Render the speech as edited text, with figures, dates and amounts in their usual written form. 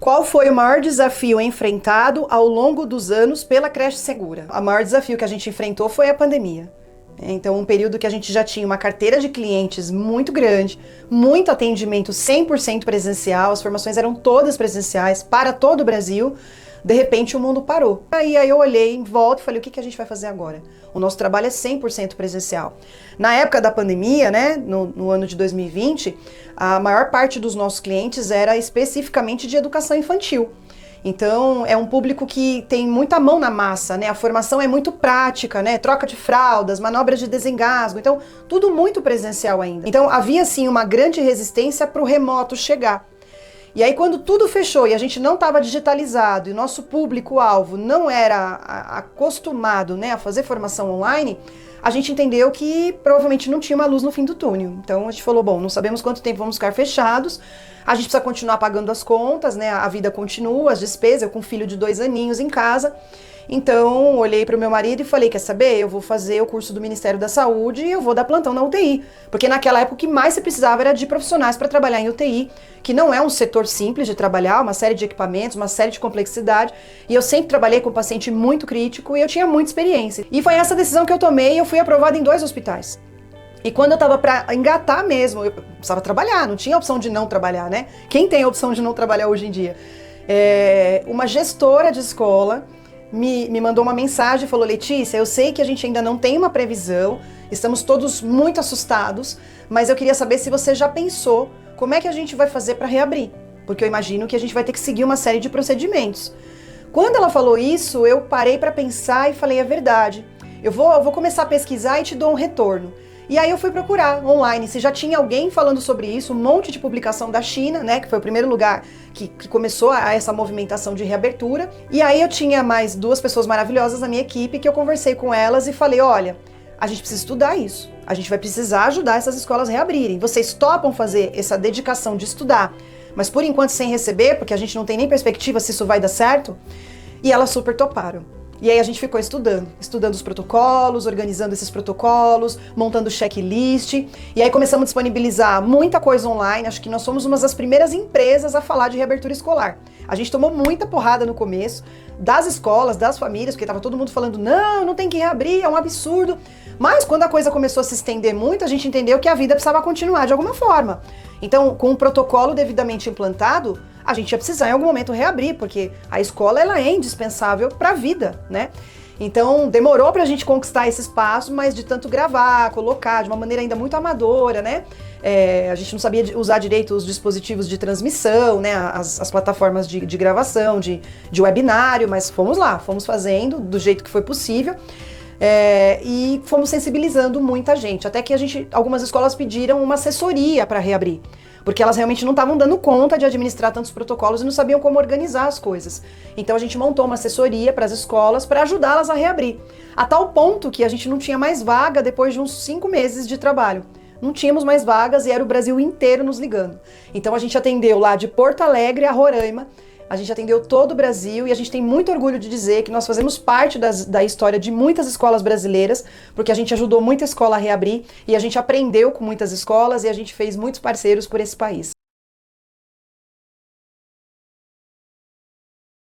Qual foi o maior desafio enfrentado ao longo dos anos pela Creche Segura? O maior desafio que a gente enfrentou foi a pandemia. Então, um período que a gente já tinha uma carteira de clientes muito grande, muito atendimento 100% presencial, as formações eram todas presenciais para todo o Brasil. De repente o mundo parou. Aí eu olhei em volta e falei, o que a gente vai fazer agora? O nosso trabalho é 100% presencial. Na época da pandemia, né, no ano de 2020, a maior parte dos nossos clientes era especificamente de educação infantil. Então, é um público que tem muita mão na massa, né? A formação é muito prática, né? Troca de fraldas, manobras de desengasgo, então tudo muito presencial ainda. Então, havia sim uma grande resistência para o remoto chegar. E aí, quando tudo fechou e a gente não estava digitalizado e o nosso público-alvo não era acostumado, né, a fazer formação online, a gente entendeu que provavelmente não tinha uma luz no fim do túnel. Então a gente falou, bom, não sabemos quanto tempo vamos ficar fechados, a gente precisa continuar pagando as contas, né, a vida continua, as despesas, eu com um filho de 2 aninhos em casa. Então, olhei para o meu marido e falei, quer saber, eu vou fazer o curso do Ministério da Saúde e eu vou dar plantão na UTI. Porque naquela época o que mais se precisava era de profissionais para trabalhar em UTI, que não é um setor simples de trabalhar, uma série de equipamentos, uma série de complexidade. E eu sempre trabalhei com paciente muito crítico e eu tinha muita experiência. E foi essa decisão que eu tomei e eu fui aprovada em 2 hospitais. E quando eu estava para engatar mesmo, eu precisava trabalhar, não tinha opção de não trabalhar, né? Quem tem a opção de não trabalhar hoje em dia? Uma gestora de escola me mandou uma mensagem e falou, Letícia, eu sei que a gente ainda não tem uma previsão, estamos todos muito assustados, mas eu queria saber se você já pensou como é que a gente vai fazer para reabrir, porque eu imagino que a gente vai ter que seguir uma série de procedimentos. Quando ela falou isso, eu parei para pensar e falei, é verdade, eu vou começar a pesquisar e te dou um retorno. E aí eu fui procurar online se já tinha alguém falando sobre isso, um monte de publicação da China, né, que foi o primeiro lugar que começou essa movimentação de reabertura. E aí eu tinha mais 2 pessoas maravilhosas na minha equipe que eu conversei com elas e falei, olha, a gente precisa estudar isso, a gente vai precisar ajudar essas escolas a reabrirem. Vocês topam fazer essa dedicação de estudar, mas por enquanto sem receber, porque a gente não tem nem perspectiva se isso vai dar certo? E elas super toparam. E aí a gente ficou estudando os protocolos, organizando esses protocolos, montando checklist, e aí começamos a disponibilizar muita coisa online. Acho que nós fomos uma das primeiras empresas a falar de reabertura escolar. A gente tomou muita porrada no começo, das escolas, das famílias, porque estava todo mundo falando, não tem que reabrir, é um absurdo. Mas quando a coisa começou a se estender muito, a gente entendeu que a vida precisava continuar de alguma forma. Então, com o protocolo devidamente implantado, a gente ia precisar em algum momento reabrir, porque a escola ela é indispensável para a vida, né? Então demorou para a gente conquistar esse espaço, mas de tanto gravar, colocar de uma maneira ainda muito amadora, né? A gente não sabia usar direito os dispositivos de transmissão, né? As plataformas de gravação, de webinário, mas fomos lá, fomos fazendo do jeito que foi possível. E fomos sensibilizando muita gente, até que algumas escolas pediram uma assessoria para reabrir, porque elas realmente não estavam dando conta de administrar tantos protocolos e não sabiam como organizar as coisas. Então a gente montou uma assessoria para as escolas para ajudá-las a reabrir, a tal ponto que a gente não tinha mais vaga depois de uns 5 meses de trabalho. Não tínhamos mais vagas e era o Brasil inteiro nos ligando. Então a gente atendeu lá de Porto Alegre a Roraima. A gente atendeu todo o Brasil e a gente tem muito orgulho de dizer que nós fazemos parte da história de muitas escolas brasileiras, porque a gente ajudou muita escola a reabrir e a gente aprendeu com muitas escolas e a gente fez muitos parceiros por esse país.